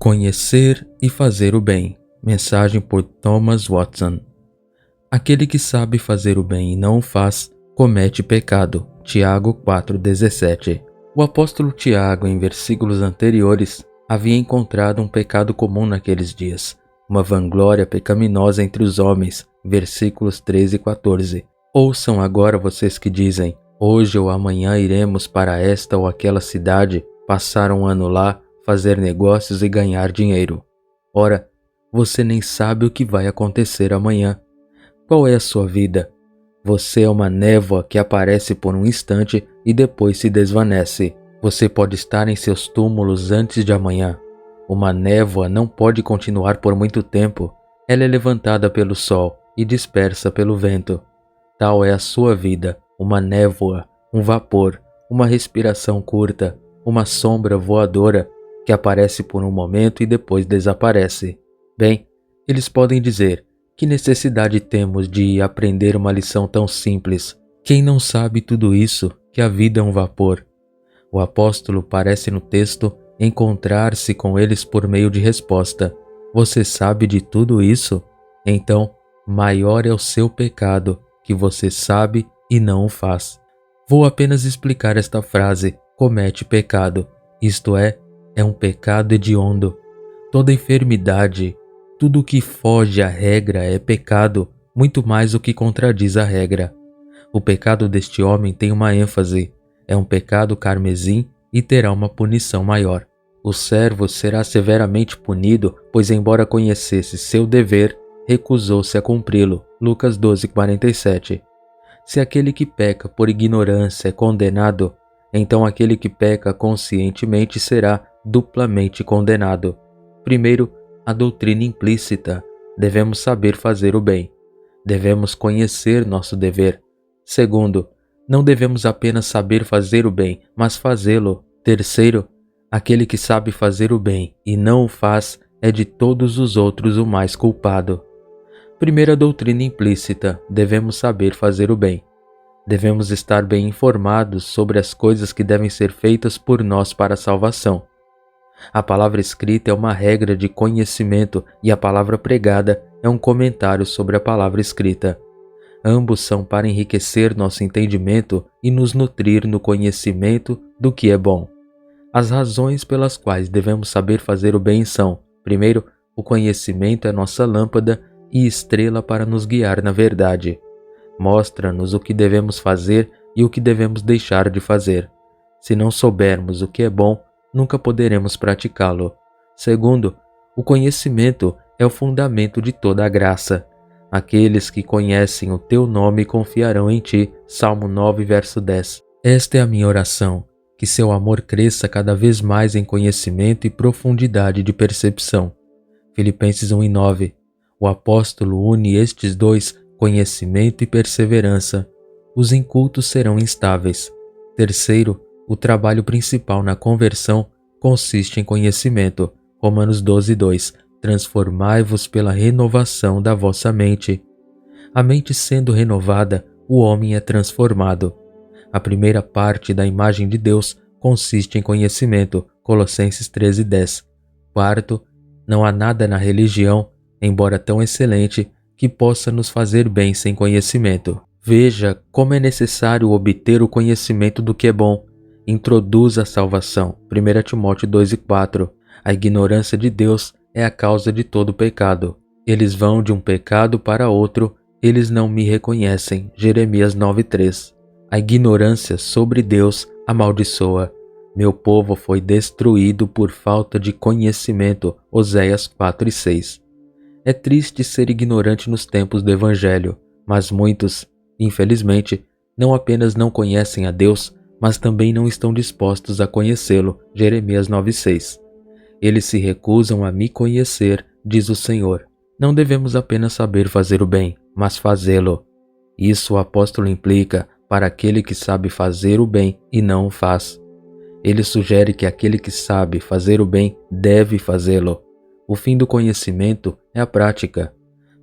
Conhecer e fazer o bem. Mensagem por Thomas Watson. Aquele que sabe fazer o bem e não o faz, comete pecado. Tiago 4,17. O apóstolo Tiago, em versículos anteriores, havia encontrado um pecado comum naqueles dias, uma vanglória pecaminosa entre os homens. Versículos 13 e 14. Ouçam agora vocês que dizem: hoje ou amanhã iremos para esta ou aquela cidade, passar um ano lá, fazer negócios e ganhar dinheiro. Ora, você nem sabe o que vai acontecer amanhã. Qual é a sua vida? Você é uma névoa que aparece por um instante e depois se desvanece. Você pode estar em seus túmulos antes de amanhã. Uma névoa não pode continuar por muito tempo. Ela é levantada pelo sol e dispersa pelo vento. Tal é a sua vida, uma névoa, um vapor, uma respiração curta, uma sombra voadora que aparece por um momento e depois desaparece. Bem, eles podem dizer: que necessidade temos de aprender uma lição tão simples? Quem não sabe tudo isso, que a vida é um vapor? O apóstolo parece no texto encontrar-se com eles por meio de resposta: você sabe de tudo isso? Então, maior é o seu pecado, que você sabe e não o faz. Vou apenas explicar esta frase: comete pecado, isto é um pecado hediondo. Toda enfermidade, tudo o que foge à regra é pecado, muito mais o que contradiz a regra. O pecado deste homem tem uma ênfase, é um pecado carmesim e terá uma punição maior. O servo será severamente punido, pois embora conhecesse seu dever, recusou-se a cumpri-lo. Lucas 12:47. Se aquele que peca por ignorância é condenado, então aquele que peca conscientemente será duplamente condenado. Primeiro, a doutrina implícita. Devemos saber fazer o bem. Devemos conhecer nosso dever. Segundo, não devemos apenas saber fazer o bem, mas fazê-lo. Terceiro, aquele que sabe fazer o bem e não o faz é de todos os outros o mais culpado. Primeira doutrina implícita. Devemos saber fazer o bem. Devemos estar bem informados sobre as coisas que devem ser feitas por nós para a salvação. A palavra escrita é uma regra de conhecimento e a palavra pregada é um comentário sobre a palavra escrita. Ambos são para enriquecer nosso entendimento e nos nutrir no conhecimento do que é bom. As razões pelas quais devemos saber fazer o bem são: primeiro, o conhecimento é nossa lâmpada e estrela para nos guiar na verdade. Mostra-nos o que devemos fazer e o que devemos deixar de fazer. Se não soubermos o que é bom, nunca poderemos praticá-lo. Segundo, o conhecimento é o fundamento de toda a graça. Aqueles que conhecem o teu nome confiarão em ti. Salmo 9, verso 10. Esta é a minha oração, que seu amor cresça cada vez mais em conhecimento e profundidade de percepção. Filipenses 1:9. O apóstolo une estes dois, conhecimento e perseverança. Os incultos serão instáveis. Terceiro, o trabalho principal na conversão consiste em conhecimento. Romanos 12:2. Transformai-vos pela renovação da vossa mente. A mente sendo renovada, o homem é transformado. A primeira parte da imagem de Deus consiste em conhecimento. Colossenses 13:10. Quarto, não há nada na religião, embora tão excelente, que possa nos fazer bem sem conhecimento. Veja como é necessário obter o conhecimento do que é bom. Introduz a salvação. 1 Timóteo 2:4. A ignorância de Deus é a causa de todo pecado. Eles vão de um pecado para outro, eles não me reconhecem. Jeremias 9:3. A ignorância sobre Deus amaldiçoa. Meu povo foi destruído por falta de conhecimento. Oséias 4:6. É triste ser ignorante nos tempos do Evangelho, mas muitos, infelizmente, não apenas não conhecem a Deus, mas também não estão dispostos a conhecê-lo. Jeremias 9:6. Eles se recusam a me conhecer, diz o Senhor. Não devemos apenas saber fazer o bem, mas fazê-lo. Isso o apóstolo implica para aquele que sabe fazer o bem e não o faz. Ele sugere que aquele que sabe fazer o bem deve fazê-lo. O fim do conhecimento é a prática.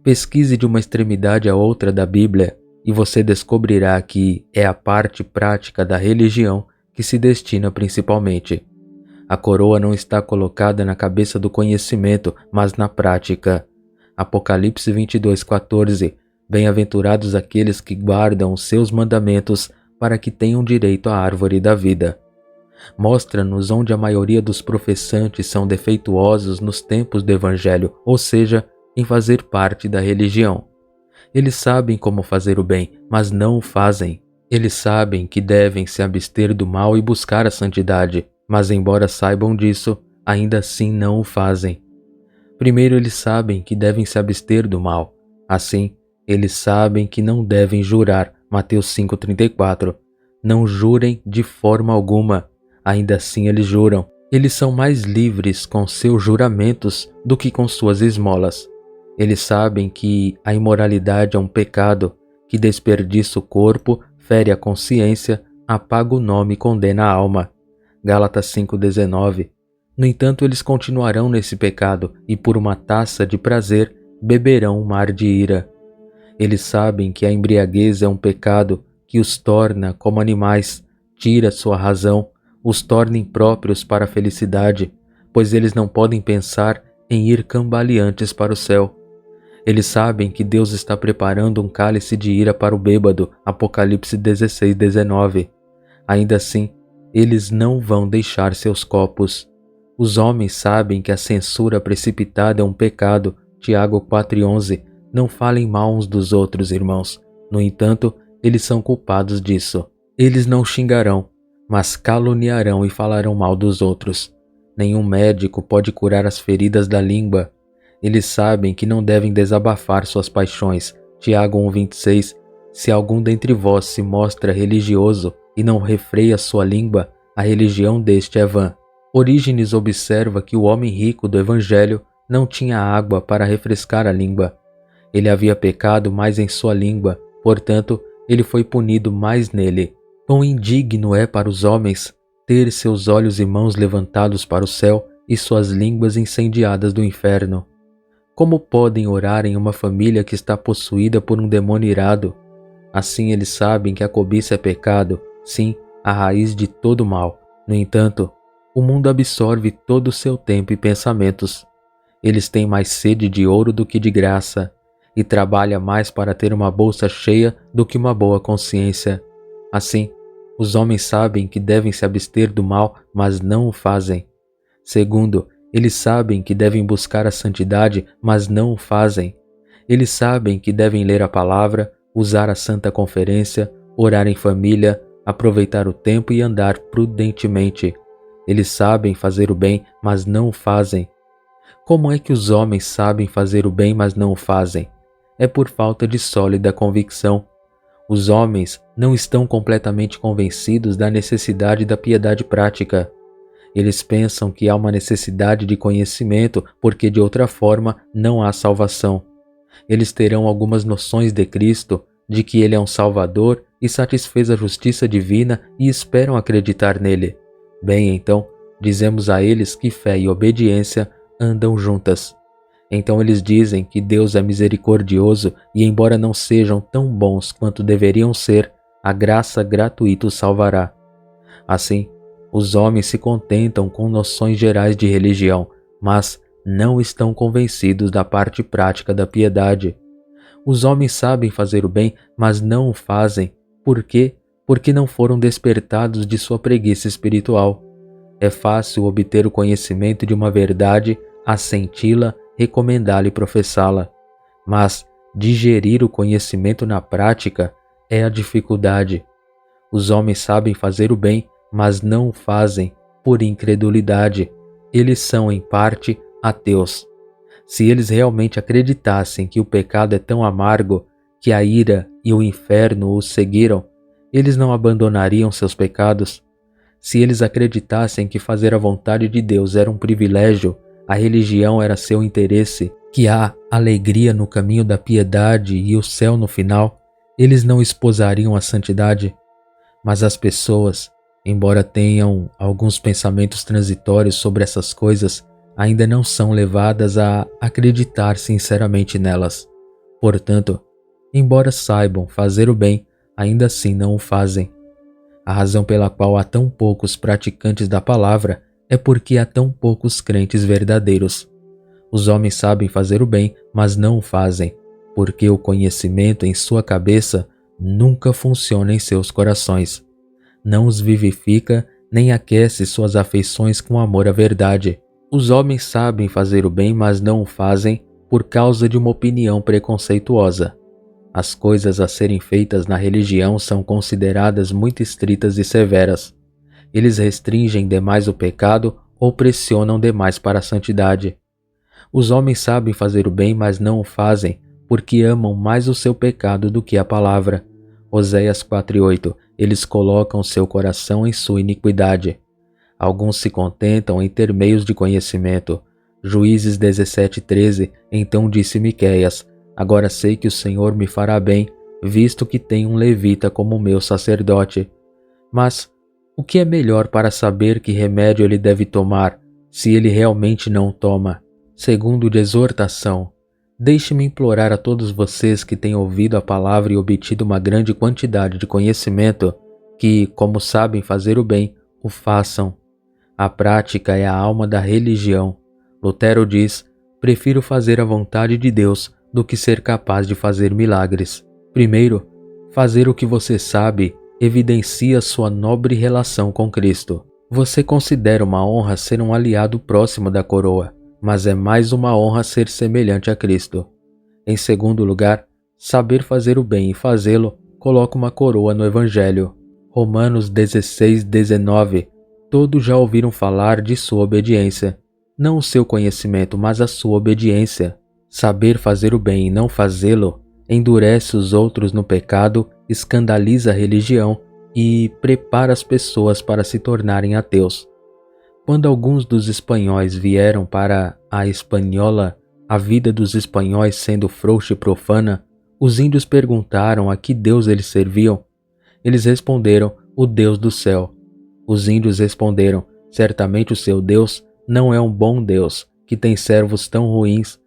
Pesquise de uma extremidade a outra da Bíblia e você descobrirá que é a parte prática da religião que se destina principalmente. A coroa não está colocada na cabeça do conhecimento, mas na prática. Apocalipse 22:14. Bem-aventurados aqueles que guardam os seus mandamentos, para que tenham direito à árvore da vida. Mostra-nos onde a maioria dos professantes são defeituosos nos tempos do Evangelho, ou seja, em fazer parte da religião. Eles sabem como fazer o bem, mas não o fazem. Eles sabem que devem se abster do mal e buscar a santidade, mas embora saibam disso, ainda assim não o fazem. Primeiro, eles sabem que devem se abster do mal. Assim, eles sabem que não devem jurar. Mateus 5:34. Não jurem de forma alguma. Ainda assim eles juram. Eles são mais livres com seus juramentos do que com suas esmolas. Eles sabem que a imoralidade é um pecado, que desperdiça o corpo, fere a consciência, apaga o nome e condena a alma. Gálatas 5:19. No entanto, eles continuarão nesse pecado e por uma taça de prazer beberão um mar de ira. Eles sabem que a embriaguez é um pecado que os torna como animais, tira sua razão, os torna impróprios para a felicidade, pois eles não podem pensar em ir cambaleantes para o céu. Eles sabem que Deus está preparando um cálice de ira para o bêbado, Apocalipse 16:19. Ainda assim, eles não vão deixar seus copos. Os homens sabem que a censura precipitada é um pecado, Tiago 4:11. Não falem mal uns dos outros, irmãos. No entanto, eles são culpados disso. Eles não xingarão, mas caluniarão e falarão mal dos outros. Nenhum médico pode curar as feridas da língua. Eles sabem que não devem desabafar suas paixões. Tiago 1:26. Se algum dentre vós se mostra religioso e não refreia sua língua, a religião deste é vã. Orígenes observa que o homem rico do Evangelho não tinha água para refrescar a língua. Ele havia pecado mais em sua língua, portanto, ele foi punido mais nele. Quão indigno é para os homens ter seus olhos e mãos levantados para o céu e suas línguas incendiadas do inferno. Como podem orar em uma família que está possuída por um demônio irado? Assim eles sabem que a cobiça é pecado, sim, a raiz de todo mal. No entanto, o mundo absorve todo o seu tempo e pensamentos. Eles têm mais sede de ouro do que de graça, e trabalha mais para ter uma bolsa cheia do que uma boa consciência. Assim, os homens sabem que devem se abster do mal, mas não o fazem. Segundo, eles sabem que devem buscar a santidade, mas não o fazem. Eles sabem que devem ler a palavra, usar a santa conferência, orar em família, aproveitar o tempo e andar prudentemente. Eles sabem fazer o bem, mas não o fazem. Como é que os homens sabem fazer o bem, mas não o fazem? É por falta de sólida convicção. Os homens não estão completamente convencidos da necessidade da piedade prática. Eles pensam que há uma necessidade de conhecimento, porque de outra forma não há salvação. Eles terão algumas noções de Cristo, de que Ele é um Salvador e satisfez a justiça divina e esperam acreditar nele. Bem, então, dizemos a eles que fé e obediência andam juntas. Então eles dizem que Deus é misericordioso e, embora não sejam tão bons quanto deveriam ser, a graça gratuita os salvará. Assim, os homens se contentam com noções gerais de religião, mas não estão convencidos da parte prática da piedade. Os homens sabem fazer o bem, mas não o fazem. Por quê? Porque não foram despertados de sua preguiça espiritual. É fácil obter o conhecimento de uma verdade, assenti-la, recomendá-la e professá-la. Mas digerir o conhecimento na prática é a dificuldade. Os homens sabem fazer o bem, mas não o fazem por incredulidade. Eles são, em parte, ateus. Se eles realmente acreditassem que o pecado é tão amargo que a ira e o inferno os seguiram, eles não abandonariam seus pecados. Se eles acreditassem que fazer a vontade de Deus era um privilégio, a religião era seu interesse, que há alegria no caminho da piedade e o céu no final, eles não esposariam a santidade. Mas as pessoas, embora tenham alguns pensamentos transitórios sobre essas coisas, ainda não são levadas a acreditar sinceramente nelas. Portanto, embora saibam fazer o bem, ainda assim não o fazem. A razão pela qual há tão poucos praticantes da palavra é porque há tão poucos crentes verdadeiros. Os homens sabem fazer o bem, mas não o fazem, porque o conhecimento em sua cabeça nunca funciona em seus corações. Não os vivifica nem aquece suas afeições com amor à verdade. Os homens sabem fazer o bem, mas não o fazem por causa de uma opinião preconceituosa. As coisas a serem feitas na religião são consideradas muito estritas e severas. Eles restringem demais o pecado ou pressionam demais para a santidade. Os homens sabem fazer o bem, mas não o fazem, porque amam mais o seu pecado do que a palavra. Oséias 4:8. Eles colocam seu coração em sua iniquidade. Alguns se contentam em ter meios de conhecimento. Juízes 17:13. Então disse Miqueias: agora sei que o Senhor me fará bem, visto que tenho um levita como meu sacerdote. Mas o que é melhor para saber que remédio ele deve tomar, se ele realmente não toma? Segundo de exortação, deixe-me implorar a todos vocês que têm ouvido a palavra e obtido uma grande quantidade de conhecimento, que, como sabem fazer o bem, o façam. A prática é a alma da religião. Lutero diz: prefiro fazer a vontade de Deus do que ser capaz de fazer milagres. Primeiro, fazer o que você sabe evidencia sua nobre relação com Cristo. Você considera uma honra ser um aliado próximo da coroa, mas é mais uma honra ser semelhante a Cristo. Em segundo lugar, saber fazer o bem e fazê-lo coloca uma coroa no Evangelho. Romanos 16:19. Todos já ouviram falar de sua obediência. Não o seu conhecimento, mas a sua obediência. Saber fazer o bem e não fazê-lo endurece os outros no pecado, escandaliza a religião e prepara as pessoas para se tornarem ateus. Quando alguns dos espanhóis vieram para a Espanhola, a vida dos espanhóis sendo frouxa e profana, os índios perguntaram a que Deus eles serviam. Eles responderam: o Deus do céu. Os índios responderam: certamente o seu Deus não é um bom Deus, que tem servos tão ruins.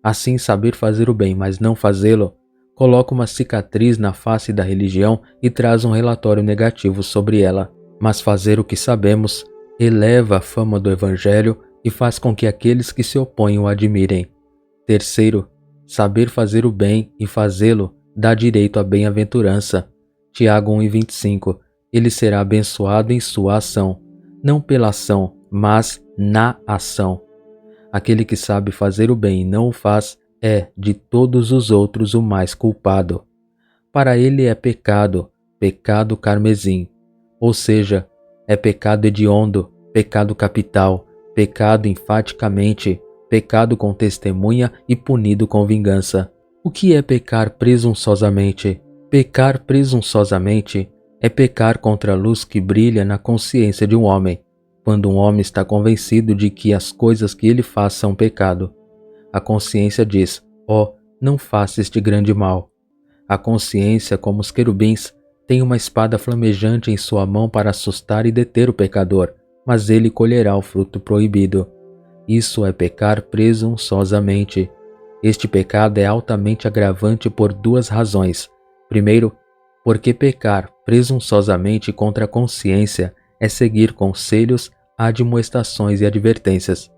Assim, saber fazer o bem, mas não fazê-lo, coloca uma cicatriz na face da religião e traz um relatório negativo sobre ela. Mas fazer o que sabemos eleva a fama do Evangelho e faz com que aqueles que se opõem o admirem. Terceiro, saber fazer o bem e fazê-lo dá direito à bem-aventurança. Tiago 1:25. Ele será abençoado em sua ação, não pela ação, mas na ação. Aquele que sabe fazer o bem e não o faz é, de todos os outros, o mais culpado. Para ele é pecado, pecado carmesim, ou seja, é pecado hediondo, pecado capital, pecado enfaticamente, pecado com testemunha e punido com vingança. O que é pecar presunçosamente? Pecar presunçosamente é pecar contra a luz que brilha na consciência de um homem, quando um homem está convencido de que as coisas que ele faz são pecado. A consciência diz: ó, não faça este grande mal. A consciência, como os querubins, tem uma espada flamejante em sua mão para assustar e deter o pecador, mas ele colherá o fruto proibido. Isso é pecar presunçosamente. Este pecado é altamente agravante por duas razões. Primeiro, porque pecar presunçosamente contra a consciência é seguir conselhos, admoestações e advertências.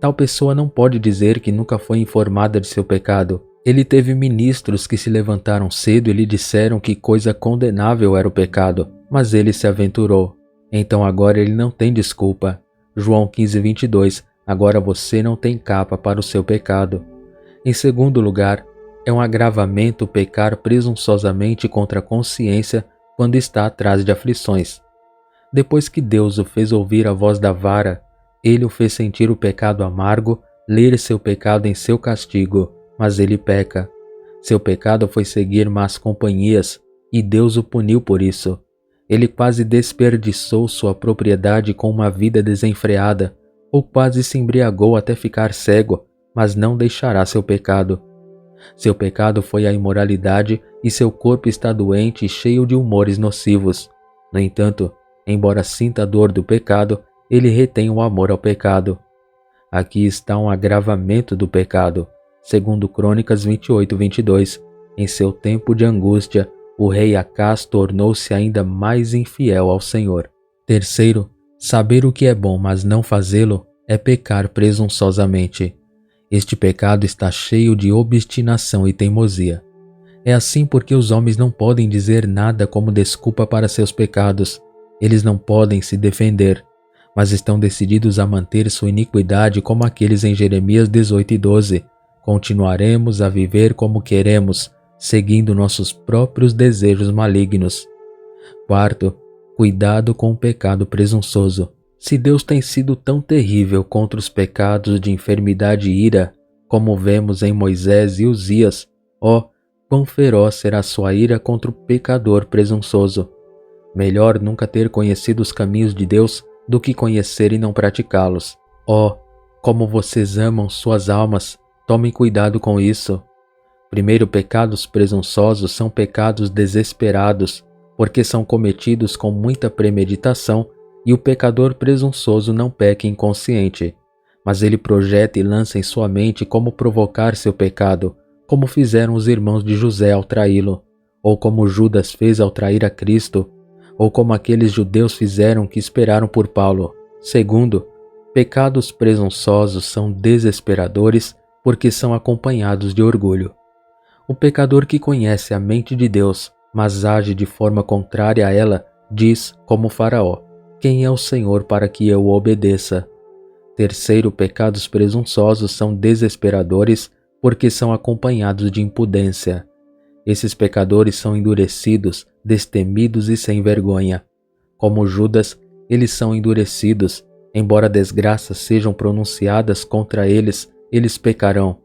Tal pessoa não pode dizer que nunca foi informada de seu pecado. Ele teve ministros que se levantaram cedo e lhe disseram que coisa condenável era o pecado, mas ele se aventurou. Então agora ele não tem desculpa. João 15:22. Agora você não tem capa para o seu pecado. Em segundo lugar, é um agravamento pecar presunçosamente contra a consciência quando está atrás de aflições. Depois que Deus o fez ouvir a voz da vara, ele o fez sentir o pecado amargo, ler seu pecado em seu castigo, mas ele peca. Seu pecado foi seguir más companhias, e Deus o puniu por isso. Ele quase desperdiçou sua propriedade com uma vida desenfreada, ou quase se embriagou até ficar cego, mas não deixará seu pecado. Seu pecado foi a imoralidade e seu corpo está doente e cheio de humores nocivos. No entanto, embora sinta a dor do pecado, ele retém o amor ao pecado. Aqui está um agravamento do pecado. Segundo Crônicas 28:22, em seu tempo de angústia, o rei Acaz tornou-se ainda mais infiel ao Senhor. Terceiro, Saber o que é bom, mas não fazê-lo, é pecar presunçosamente. Este pecado está cheio de obstinação e teimosia. É assim porque os homens não podem dizer nada como desculpa para seus pecados. Eles não podem se defender, mas estão decididos a manter sua iniquidade como aqueles em Jeremias 18:12. Continuaremos a viver como queremos, seguindo nossos próprios desejos malignos. Quarto, cuidado com o pecado presunçoso. Se Deus tem sido tão terrível contra os pecados de enfermidade e ira, como vemos em Moisés e Uzias, quão feroz será sua ira contra o pecador presunçoso. Melhor nunca ter conhecido os caminhos de Deus do que conhecer e não praticá-los. Como vocês amam suas almas, tomem cuidado com isso. Primeiro, pecados presunçosos são pecados desesperados, porque são cometidos com muita premeditação, e o pecador presunçoso não peca inconsciente, mas ele projeta e lança em sua mente como provocar seu pecado, como fizeram os irmãos de José ao traí-lo, ou como Judas fez ao trair a Cristo, ou como aqueles judeus fizeram que esperaram por Paulo. Segundo, pecados presunçosos são desesperadores porque são acompanhados de orgulho. O pecador que conhece a mente de Deus, mas age de forma contrária a ela, diz, como Faraó: quem é o Senhor para que eu o obedeça? Terceiro, pecados presunçosos são desesperadores porque são acompanhados de impudência. Esses pecadores são endurecidos, destemidos e sem vergonha. Como Judas, eles são endurecidos. Embora desgraças sejam pronunciadas contra eles, eles pecarão.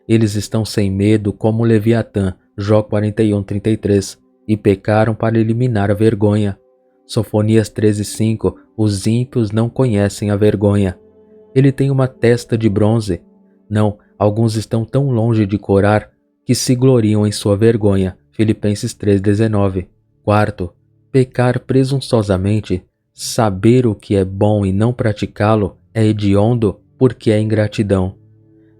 Eles estão sem medo como Leviatã, Jó 41:33, e pecaram para eliminar a vergonha. Sofonias 13:5, os ímpios não conhecem a vergonha. Ele tem uma testa de bronze. Não, alguns estão tão longe de corar que se gloriam em sua vergonha. Filipenses 3:19. Quarto, pecar presunçosamente, saber o que é bom e não praticá-lo, é hediondo porque é ingratidão.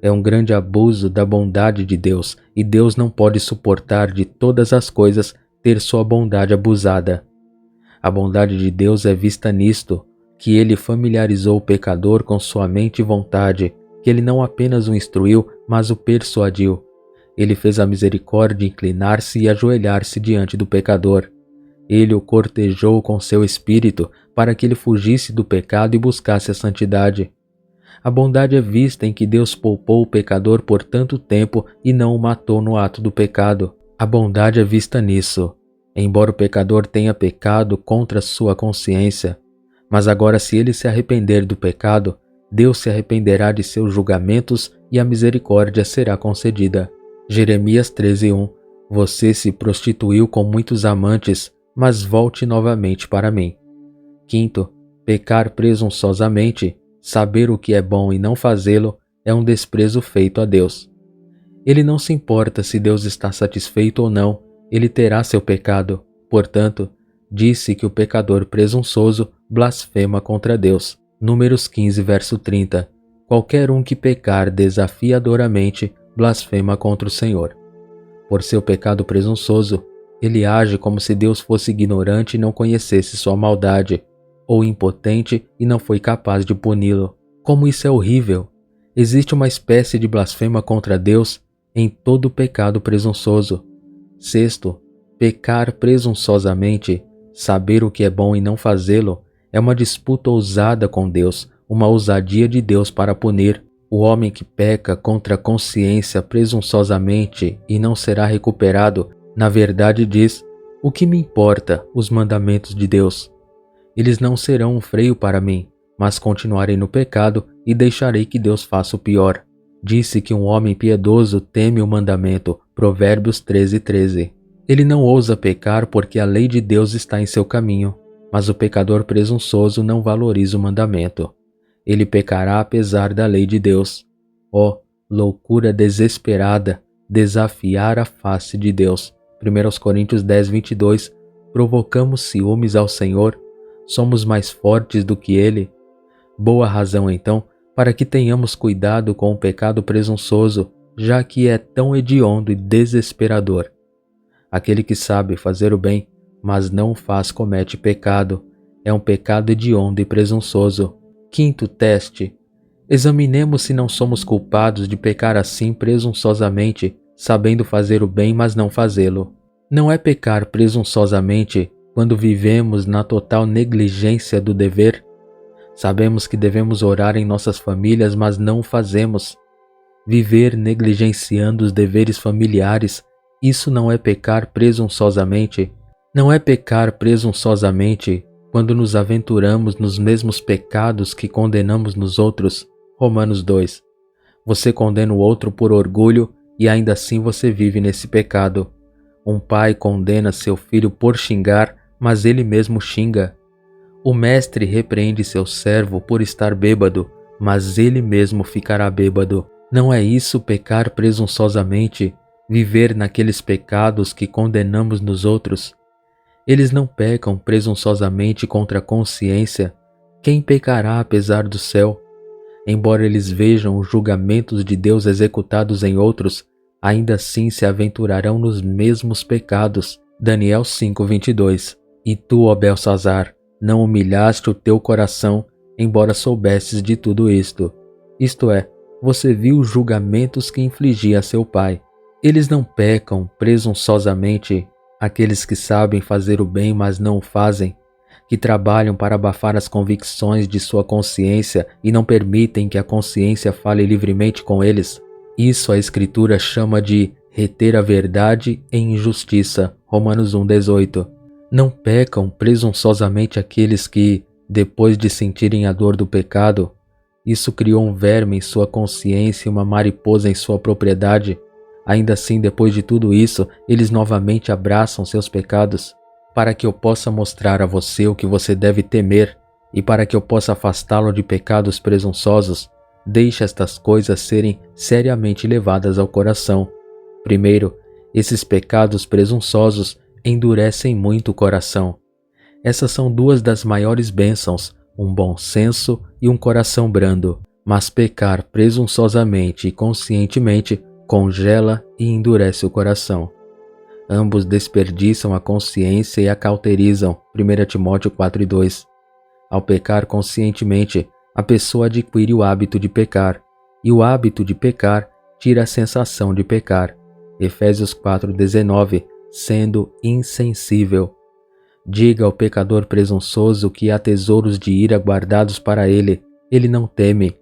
É um grande abuso da bondade de Deus, e Deus não pode suportar de todas as coisas ter sua bondade abusada. A bondade de Deus é vista nisto, que ele familiarizou o pecador com sua mente e vontade, que ele não apenas o instruiu, mas o persuadiu. Ele fez a misericórdia inclinar-se e ajoelhar-se diante do pecador. Ele o cortejou com seu espírito para que ele fugisse do pecado e buscasse a santidade. A bondade é vista em que Deus poupou o pecador por tanto tempo e não o matou no ato do pecado. A bondade é vista nisso. Embora o pecador tenha pecado contra sua consciência, mas agora se ele se arrepender do pecado, Deus se arrependerá de seus julgamentos e a misericórdia será concedida. Jeremias 13:1. Você se prostituiu com muitos amantes, mas volte novamente para mim. Quinto, pecar presunçosamente, saber o que é bom e não fazê-lo, é um desprezo feito a Deus. Ele não se importa se Deus está satisfeito ou não, ele terá seu pecado. Portanto, disse que o pecador presunçoso blasfema contra Deus. Números 15, verso 30. Qualquer um que pecar desafiadoramente blasfema contra o Senhor. Por seu pecado presunçoso, ele age como se Deus fosse ignorante e não conhecesse sua maldade, ou impotente e não foi capaz de puni-lo. Como isso é horrível! Existe uma espécie de blasfema contra Deus em todo pecado presunçoso. Sexto, pecar presunçosamente, saber o que é bom e não fazê-lo, é uma disputa ousada com Deus, uma ousadia de Deus para punir. O homem que peca contra a consciência presunçosamente e não será recuperado, na verdade diz: o que me importa os mandamentos de Deus? Eles não serão um freio para mim, mas continuarei no pecado e deixarei que Deus faça o pior. Disse que um homem piedoso teme o mandamento, Provérbios 13:13. Ele não ousa pecar porque a lei de Deus está em seu caminho, mas o pecador presunçoso não valoriza o mandamento. Ele pecará apesar da lei de Deus. Loucura desesperada, desafiar a face de Deus. 1 Coríntios 10:22. Provocamos ciúmes ao Senhor? Somos mais fortes do que Ele? Boa razão, então, para que tenhamos cuidado com o pecado presunçoso, já que é tão hediondo e desesperador. Aquele que sabe fazer o bem, mas não o faz, comete pecado. É um pecado hediondo e presunçoso. Quinto teste. Examinemos se não somos culpados de pecar assim presunçosamente, sabendo fazer o bem, mas não fazê-lo. Não é pecar presunçosamente quando vivemos na total negligência do dever? Sabemos que devemos orar em nossas famílias, mas não o fazemos. Viver negligenciando os deveres familiares, isso não é pecar presunçosamente? Não é pecar presunçosamente quando nos aventuramos nos mesmos pecados que condenamos nos outros? Romanos 2. Você condena o outro por orgulho e ainda assim você vive nesse pecado. Um pai condena seu filho por xingar, mas ele mesmo xinga. O mestre repreende seu servo por estar bêbado, mas ele mesmo ficará bêbado. Não é isso pecar presunçosamente, viver naqueles pecados que condenamos nos outros? Eles não pecam presunçosamente contra a consciência. Quem pecará apesar do céu? Embora eles vejam os julgamentos de Deus executados em outros, ainda assim se aventurarão nos mesmos pecados. Daniel 5:22. E tu, ó Belsazar, não humilhaste o teu coração, embora soubesses de tudo isto. Isto é, você viu os julgamentos que infligia a seu pai. Eles não pecam presunçosamente, aqueles que sabem fazer o bem, mas não o fazem, que trabalham para abafar as convicções de sua consciência e não permitem que a consciência fale livremente com eles. Isso a Escritura chama de reter a verdade em injustiça. Romanos 1:18. Não pecam presunçosamente aqueles que, depois de sentirem a dor do pecado, isso criou um verme em sua consciência e uma mariposa em sua propriedade. Ainda assim, depois de tudo isso, eles novamente abraçam seus pecados. Para que eu possa mostrar a você o que você deve temer e para que eu possa afastá-lo de pecados presunçosos, deixe estas coisas serem seriamente levadas ao coração. Primeiro, esses pecados presunçosos endurecem muito o coração. Essas são duas das maiores bênçãos, um bom senso e um coração brando. Mas pecar presunçosamente e conscientemente congela e endurece o coração. Ambos desperdiçam a consciência e a cauterizam. 1 Timóteo 4:2. Ao pecar conscientemente, a pessoa adquire o hábito de pecar, e o hábito de pecar tira a sensação de pecar. Efésios 4:19. Sendo insensível. Diga ao pecador presunçoso que há tesouros de ira guardados para ele. Ele não teme.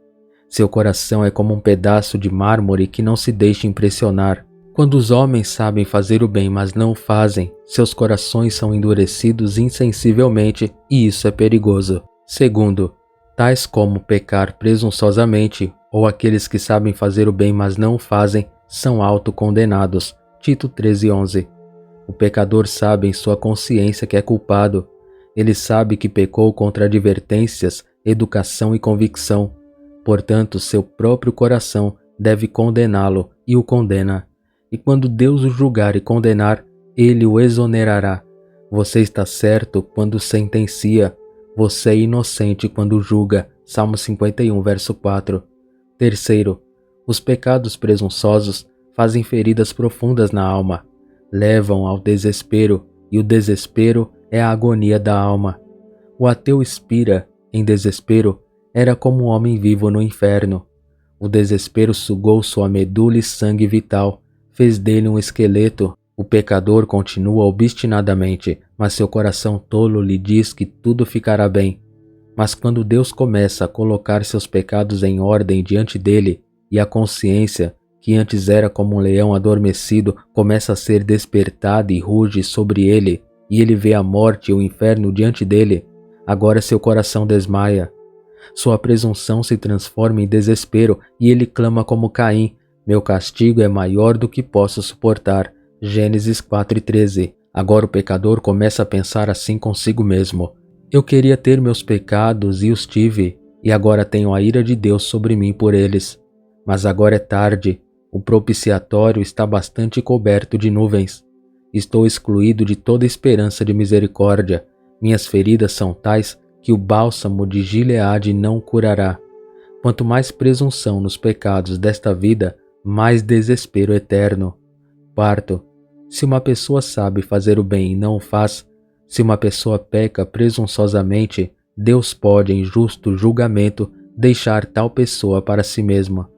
Seu coração é como um pedaço de mármore que não se deixa impressionar. Quando os homens sabem fazer o bem, mas não o fazem, seus corações são endurecidos insensivelmente e isso é perigoso. Segundo, tais como pecar presunçosamente ou aqueles que sabem fazer o bem, mas não o fazem, são autocondenados. Tito 13:11. O pecador sabe em sua consciência que é culpado. Ele sabe que pecou contra advertências, educação e convicção. Portanto, seu próprio coração deve condená-lo e o condena. E quando Deus o julgar e condenar, ele o exonerará. Você está certo quando sentencia. Você é inocente quando julga. Salmo 51, verso 4. Terceiro, os pecados presunçosos fazem feridas profundas na alma. Levam ao desespero, e o desespero é a agonia da alma. O ateu expira, em desespero, era como um homem vivo no inferno. O desespero sugou sua medula e sangue vital, fez dele um esqueleto. O pecador continua obstinadamente, mas seu coração tolo lhe diz que tudo ficará bem. Mas quando Deus começa a colocar seus pecados em ordem diante dele, e a consciência, que antes era como um leão adormecido, começa a ser despertada e ruge sobre ele, e ele vê a morte e o inferno diante dele, agora seu coração desmaia. Sua presunção se transforma em desespero e ele clama como Caim: meu castigo é maior do que posso suportar. Gênesis 4:13. Agora o pecador começa a pensar assim consigo mesmo: eu queria ter meus pecados e os tive, e agora tenho a ira de Deus sobre mim por eles. Mas agora é tarde, o propiciatório está bastante coberto de nuvens. Estou excluído de toda esperança de misericórdia. Minhas feridas são tais que o bálsamo de Gileade não curará. Quanto mais presunção nos pecados desta vida, mais desespero eterno. Quarto, se uma pessoa sabe fazer o bem e não o faz, Se uma pessoa peca presunçosamente, Deus pode, em justo julgamento, deixar tal pessoa para si mesma.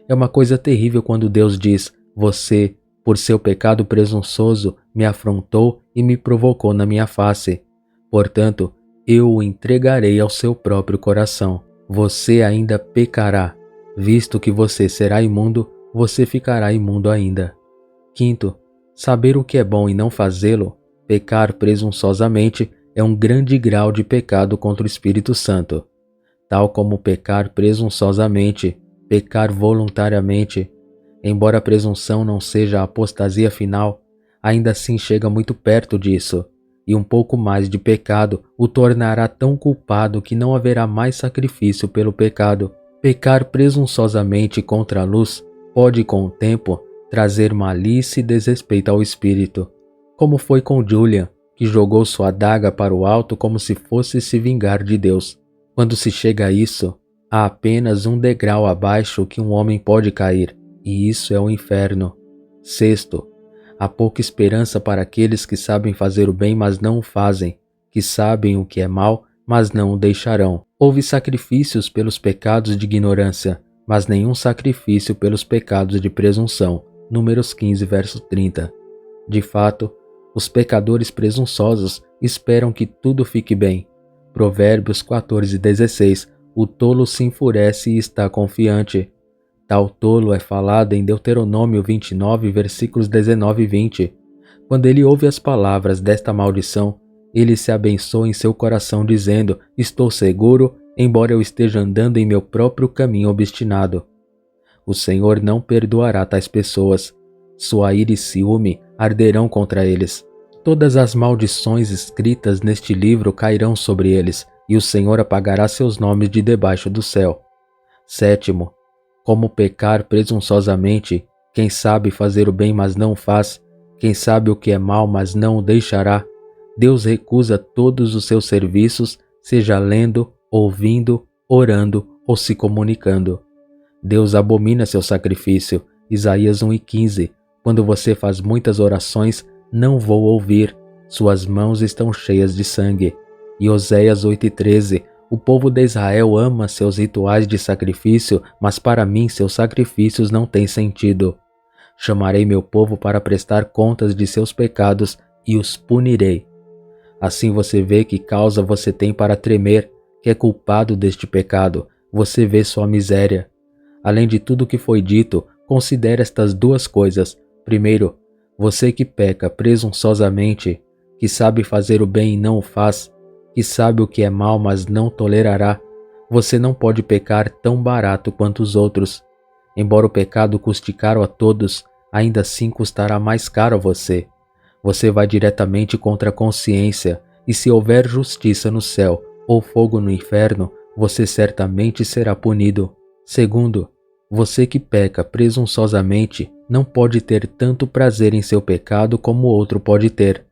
É uma coisa terrível quando Deus diz: você, por seu pecado presunçoso, me afrontou e me provocou na minha face. Portanto, eu o entregarei ao seu próprio coração. Você ainda pecará. Visto que você será imundo, você ficará imundo ainda. Quinto, saber o que é bom e não fazê-lo, pecar presunçosamente, é um grande grau de pecado contra o Espírito Santo. Tal como pecar presunçosamente, pecar voluntariamente. Embora a presunção não seja a apostasia final, ainda assim chega muito perto disso, e um pouco mais de pecado o tornará tão culpado que não haverá mais sacrifício pelo pecado. Pecar presunçosamente contra a luz pode, com o tempo, trazer malícia e desrespeito ao espírito, como foi com Julian, que jogou sua adaga para o alto como se fosse se vingar de Deus. Quando se chega a isso, há apenas um degrau abaixo que um homem pode cair, e isso é o inferno. Sexto, há pouca esperança para aqueles que sabem fazer o bem, mas não o fazem, que sabem o que é mal, mas não o deixarão. Houve sacrifícios pelos pecados de ignorância, mas nenhum sacrifício pelos pecados de presunção. Números 15, verso 30. De fato, os pecadores presunçosos esperam que tudo fique bem. Provérbios 14:16. O tolo se enfurece e está confiante. Tal tolo é falado em Deuteronômio 29, versículos 19 e 20. Quando ele ouve as palavras desta maldição, ele se abençoa em seu coração dizendo: estou seguro, embora eu esteja andando em meu próprio caminho obstinado. O Senhor não perdoará tais pessoas. Sua ira e ciúme arderão contra eles. Todas as maldições escritas neste livro cairão sobre eles, e o Senhor apagará seus nomes de debaixo do céu. Sétimo, como pecar presunçosamente, quem sabe fazer o bem mas não o faz, quem sabe o que é mal mas não o deixará. Deus recusa todos os seus serviços, seja lendo, ouvindo, orando ou se comunicando. Deus abomina seu sacrifício. Isaías 1:15. Quando você faz muitas orações, não vou ouvir, suas mãos estão cheias de sangue. E Oséias 8:13. O povo de Israel ama seus rituais de sacrifício, mas para mim seus sacrifícios não têm sentido. Chamarei meu povo para prestar contas de seus pecados e os punirei. Assim você vê que causa você tem para tremer, que é culpado deste pecado, você vê sua miséria. Além de tudo que foi dito, considere estas duas coisas. Primeiro, você que peca presunçosamente, que sabe fazer o bem e não o faz, que sabe o que é mal mas não tolerará, você não pode pecar tão barato quanto os outros. Embora o pecado custe caro a todos, ainda assim custará mais caro a você. Você vai diretamente contra a consciência, e se houver justiça no céu ou fogo no inferno, você certamente será punido. Segundo, você que peca presunçosamente não pode ter tanto prazer em seu pecado como outro pode ter.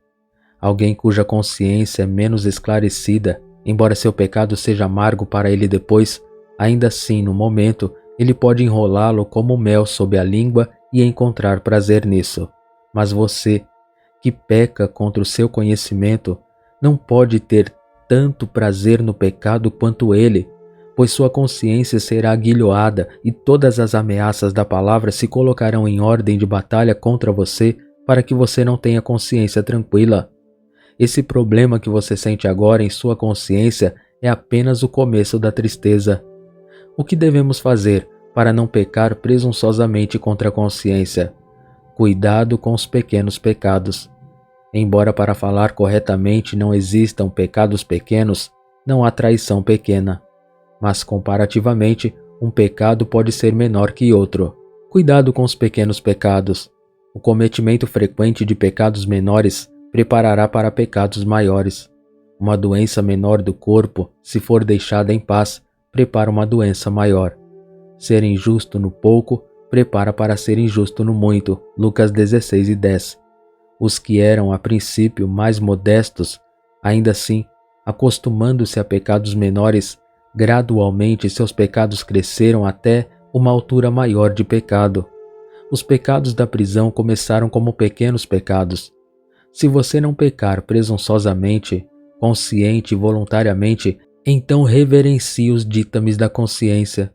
Alguém cuja consciência é menos esclarecida, embora seu pecado seja amargo para ele depois, ainda assim, no momento, ele pode enrolá-lo como mel sob a língua e encontrar prazer nisso. Mas você, que peca contra o seu conhecimento, não pode ter tanto prazer no pecado quanto ele, pois sua consciência será aguilhoada e todas as ameaças da palavra se colocarão em ordem de batalha contra você para que você não tenha consciência tranquila. Esse problema que você sente agora em sua consciência é apenas o começo da tristeza. O que devemos fazer para não pecar presunçosamente contra a consciência? Cuidado com os pequenos pecados. Embora para falar corretamente não existam pecados pequenos, não há traição pequena. Mas comparativamente, um pecado pode ser menor que outro. Cuidado com os pequenos pecados. O cometimento frequente de pecados menores preparará para pecados maiores. Uma doença menor do corpo, se for deixada em paz, prepara uma doença maior. Ser injusto no pouco, prepara para ser injusto no muito. Lucas 16:10. Os que eram a princípio mais modestos, ainda assim, acostumando-se a pecados menores, gradualmente seus pecados cresceram até uma altura maior de pecado. Os pecados da prisão começaram como pequenos pecados. Se você não pecar presunçosamente, consciente e voluntariamente, então reverencie os ditames da consciência.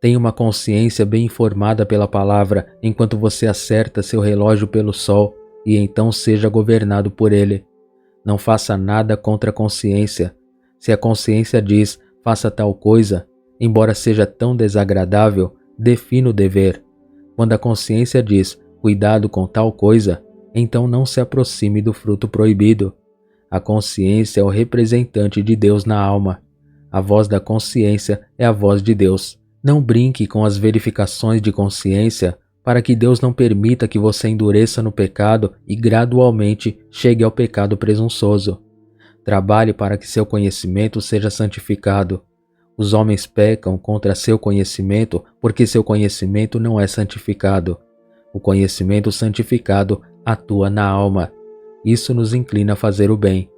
Tenha uma consciência bem informada pela palavra enquanto você acerta seu relógio pelo sol e então seja governado por ele. Não faça nada contra a consciência. Se a consciência diz, faça tal coisa, embora seja tão desagradável, defina o dever. Quando a consciência diz, cuidado com tal coisa, então não se aproxime do fruto proibido. A consciência é o representante de Deus na alma. A voz da consciência é a voz de Deus. Não brinque com as verificações de consciência para que Deus não permita que você endureça no pecado e gradualmente chegue ao pecado presunçoso. Trabalhe para que seu conhecimento seja santificado. Os homens pecam contra seu conhecimento porque seu conhecimento não é santificado. O conhecimento santificado atua na alma. Isso nos inclina a fazer o bem.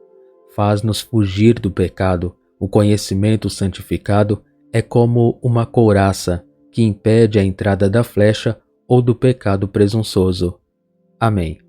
Faz-nos fugir do pecado. O conhecimento santificado é como uma couraça que impede a entrada da flecha ou do pecado presunçoso. Amém.